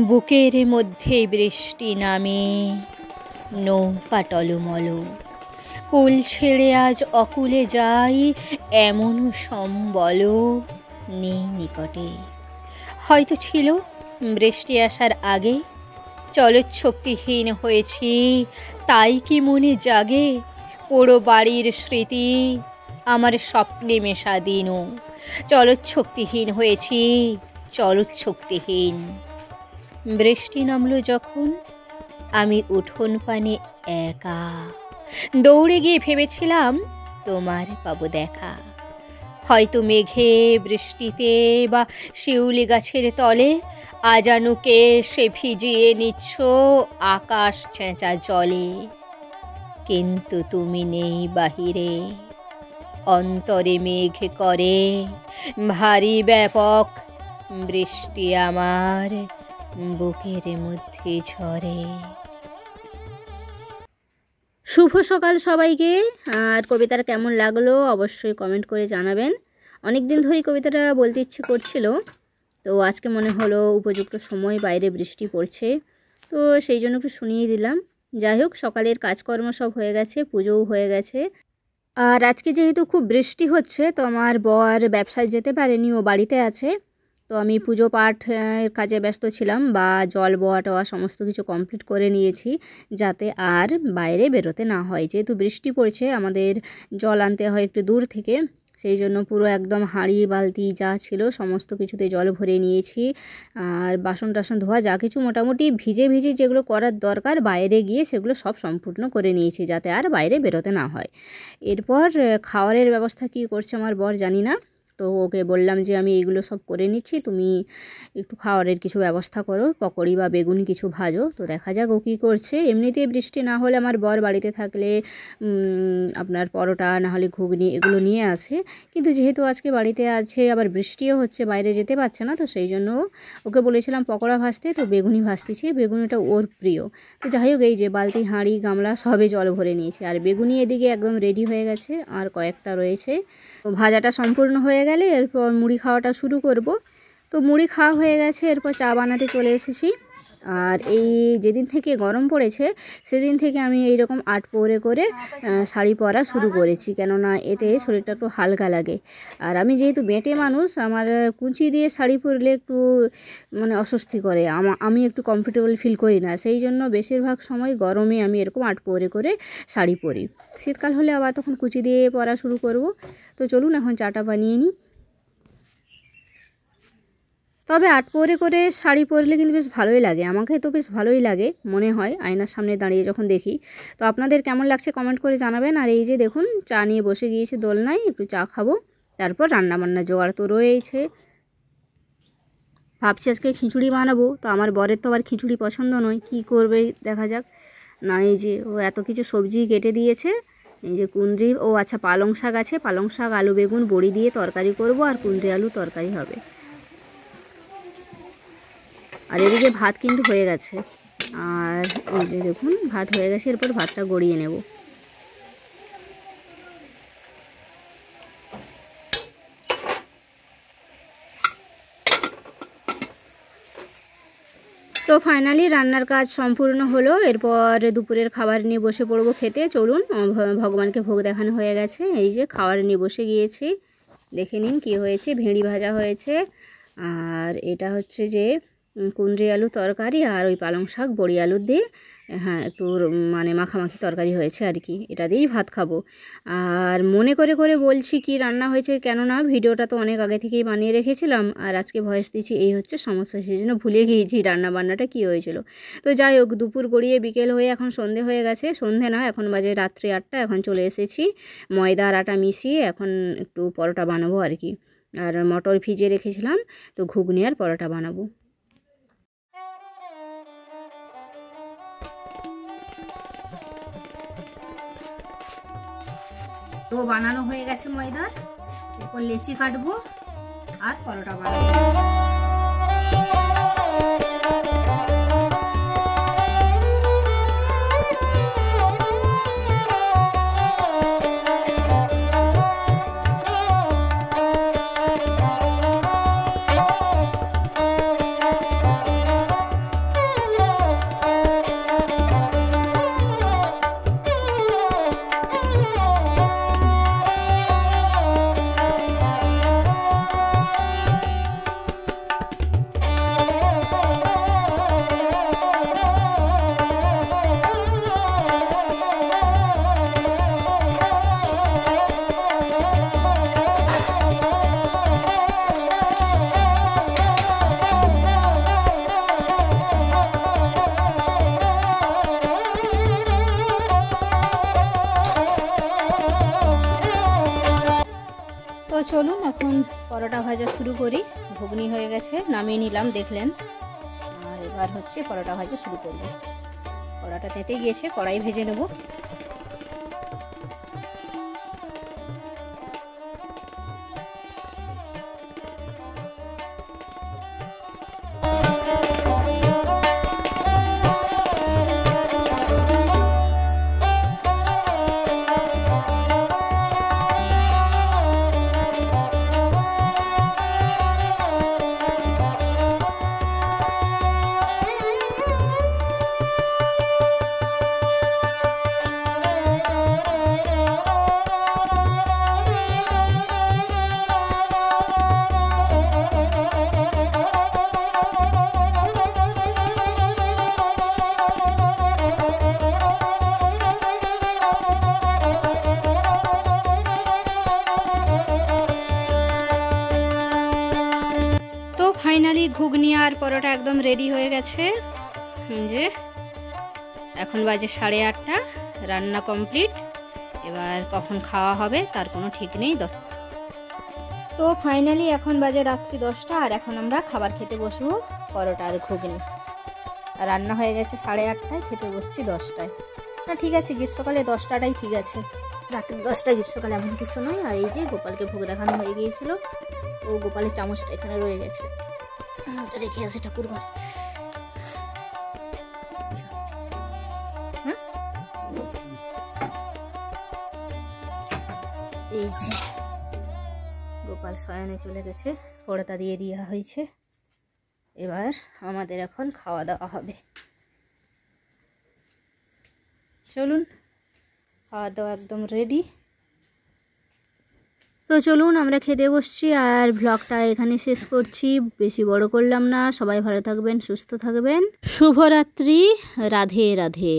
বুকের মধ্যে বৃষ্টি নামে, নৌকা টলমল, কুল ছেড়ে আজ অকুলে যাই, এমন সম্বল নেই নিকটে। হয়তো ছিল বৃষ্টি আসার আগে, চলচ্ছক্তিহীন হয়েছি, তাই কি মনে জাগে পোড়ো বাড়ির স্মৃতি আমার স্বপ্নে মেশা দিন। চলচ্ছক্তিহীন হয়েছি, চলচ্ছক্তিহীন। বৃষ্টি নামলো যখন আমি উঠোন পানে একা, দৌড়ে গিয়ে ভেবেছিলাম তোমার পাবো দেখা। হয়তো মেঘে বৃষ্টিতে বা শিউলি গাছের তলে আজানুকে সে ভিজিয়ে নিচ্ছ আকাশ ছেঁচা জলে। কিন্তু তুমি নেই বাহিরে, অন্তরে মেঘ করে ভারী ব্যাপক বৃষ্টি আমার বুকের মধ্যে ঝরে। শুভ সকাল সবাইকে। আর কবিতাটা কেমন লাগলো অবশ্যই কমেন্ট করে জানাবেন। অনেক দিন ধরেই কবিতাটা বলতে ইচ্ছে করছিল, তো আজকে মনে হলো উপযুক্ত সময়, বাইরে বৃষ্টি পড়ছে, তো সেই জন্য একটু শুনিয়ে দিলাম। যাই হোক, সকালের কাজকর্ম সব হয়ে গেছে, পুজোও হয়ে গেছে। আর আজকে যেহেতু খুব বৃষ্টি হচ্ছে, তো আমার বর ব্যবসায় যেতে পারেনি, ও বাড়িতে আছে। তো আমি পুজো পাঠের কাজে ব্যস্ত ছিলাম, বা জল বোয়া টোয়া সমস্ত কিছু কমপ্লিট করে নিয়েছি, যাতে আর বাইরে বেরোতে না হয়। যেহেতু বৃষ্টি পড়ছে, আমাদের জল আনতে হয় একটু দূর থেকে, সেই জন্য পুরো একদম হাঁড়ি বালতি যা ছিল সমস্ত কিছুতে জল ভরে নিয়েছি। আর বাসন টাসন ধোয়া যা কিছু মোটামুটি ভিজে ভিজে যেগুলো করার দরকার বাইরে গিয়ে সেগুলো সব সম্পূর্ণ করে নিয়েছি, যাতে আর বাইরে বেরোতে না হয়। এরপর খাওয়ারের ব্যবস্থা কী করছে আমার বর জানি না, তো ওকে বললাম যে আমি এইগুলো সব করে নিচ্ছি, তুমি একটু খাওয়ারের কিছু ব্যবস্থা করো, পকোড়ি বা বেগুনি কিছু ভাজো। তো দেখা যাক ও কী করছে। এমনিতেই বৃষ্টি না হলে আমার বর বাড়িতে থাকলে আপনার পরোটা না হলে ঘুগনি এগুলো নিয়ে আসে, কিন্তু যেহেতু আজকে বাড়িতে আছে, আবার বৃষ্টিও হচ্ছে, বাইরে যেতে পারছে না, তো সেই জন্য ওকে বলেছিলাম পকোড়া ভাজতে, তো বেগুনি ভাজতেছি, বেগুনিটা ওর প্রিয়। তো যাই হোক, এই যে বালতি হাঁড়ি গামলা সবে জল ভরে নিয়েছে, আর বেগুনি এদিকে একদম রেডি হয়ে গেছে, আর কয়েকটা রয়েছে। তো ভাজাটা সম্পূর্ণ হয়ে গেলে এরপর মুড়ি খাওয়াটা শুরু করব। তো মুড়ি খাওয়া হয়ে গেছে, এরপর চা বানাতে চলে এসেছি। আর এই যেদিন থেকে গরম পড়েছে সেদিন থেকে আমি এইরকম আট পরে করে শাড়ি পরা শুরু করেছি, কেননা এতে শরীরটা একটু হালকা লাগে। আর আমি যেহেতু বেঁটে মানুষ, আমার কুঁচি দিয়ে শাড়ি পরলে একটু মানে অস্বস্তি করে, আমি একটু কমফোর্টেবল ফিল করি না, সেই জন্য বেশিরভাগ সময় গরমে আমি এরকম আট পরে করে শাড়ি পরি। শীতকাল হলে আবার তখন কুচি দিয়ে পরা শুরু করব। তো চলুন এখন চাটা বানিয়ে নিই। তবে আট পরে করে শাড়ি পরলে কিন্তু বেশ ভালোই লাগে, আমাকে তো বেশ ভালোই লাগে মনে হয় আয়নার সামনে দাঁড়িয়ে যখন দেখি। তো আপনাদের কেমন লাগছে কমেন্ট করে জানাবেন। আর এই যে দেখুন, চা নিয়ে বসে গিয়েছি দোলনায়, একটু চা খাবো, তারপর রান্নাবান্না জোগাড় তো রয়েছে। ভাবছি আজকে খিচুড়ি বানাবো, তো আমার বরের তো আবার খিচুড়ি পছন্দ নয়, কি করবে দেখা যাক। না, এই যে ও এত কিছু সবজি কেটে দিয়েছে, এই যে কুঁদরি, ও আচ্ছা পালং শাক আছে, পালং শাক আলু বেগুন বড়ি দিয়ে তরকারি করব, আর কুঁদরি আলু তরকারি হবে। আর এদিকে ভাত কিন্তু হয়ে গেছে, আর এই যে দেখুন ভাত হয়ে গেছে, এরপর ভাতটা গড়িয়ে নেব। তো ফাইনালি রান্নার কাজ সম্পূর্ণ হলো, এরপর দুপুরের খাবার নিয়ে বসে পড়বো খেতে। চলুন, ভগবানকে ভোগ দেখানো হয়ে গেছে, এই যে খাবার নিয়ে বসে গিয়েছি। দেখে নিন কি হয়েছে, ভেঁড়ি ভাজা হয়েছে, আর এটা হচ্ছে যে কুঁদরি আলু তরকারি, আর ওই পালং শাক বড়ি আলু দিয়ে হ্যাঁ একটু মানে মাখামাখি তরকারি হয়েছে আর কি, এটা দিয়েই ভাত খাবো। আর মনে করে করে বলছি কি রান্না হয়েছে, কেননা ভিডিওটা তো অনেক আগে থেকেই বানিয়ে রেখেছিলাম, আর আজকে ভয়েস দিচ্ছি, এই হচ্ছে সমস্যা, সেই জন্য ভুলে গিয়েছি রান্না বান্নাটা কী হয়েছিল। তো যাই হোক, দুপুর গড়িয়ে বিকেল হয়ে এখন সন্ধে হয়ে গেছে, সন্ধে না এখন বাজে রাত্রি 8টা। এখন চলে এসেছি ময়দা আর আটা মিশিয়ে, এখন একটু পরোটা বানাবো আর কি। আর মটর ভিজিয়ে রেখেছিলাম, তো ঘুগনি আর পরোটা বানাবো। তো বানানো হয়ে গেছে ময়দা, এরপর লেচি কাটবো আর পরোটা বানাবো। চলুন এখন পরোটা ভাজা শুরু করি। ঘুগনি হয়ে গেছে, নামিয়ে নিলাম দেখলেন। আর এবার হচ্ছে পরোটা ভাজা শুরু করব। কড়াটা তেতে গিয়েছে, কড়াই ভেজে নেব। ফাইনালি ঘুগনি আর পরোটা একদম রেডি হয়ে গেছে। যে এখন বাজে 8:30, রান্না কমপ্লিট। এবার কখন খাওয়া হবে তার কোনো ঠিক নেই। তো ফাইনালি এখন বাজে রাত্রি 10টা, আর এখন আমরা খাবার খেতে বসবো। পরোটা আর ঘুগনি রান্না হয়ে গেছে 8:30টায়, খেতে বসছি 10টায়। না ঠিক আছে, গ্রীষ্মকালে 10টাটাই ঠিক আছে, রাত্রি 10টায় গ্রীষ্মকালে এমন কিছু নয়। আর এই যে গোপালকে ভোগ দেখানো হয়ে গিয়েছিল, ও গোপালের চামচটা এখানে রয়ে গেছে, ওটা রেখে আসি ঠাকুর ঘরে। এই যে গোপাল শয়নে চলে গেছে, পরোটা দিয়ে দেওয়া হয়েছে। এবার আমাদের এখন খাওয়া দাওয়া হবে। চলুন, খাওয়া দাওয়া একদম রেডি। তো চলুন আমরা খেতে বসছি, আর ব্লগটা এখানে শেষ করছি, বেশি বড় করলাম না। সবাই ভালো থাকবেন, সুস্থ থাকবেন। শুভরাত্রি, রাধে রাধে।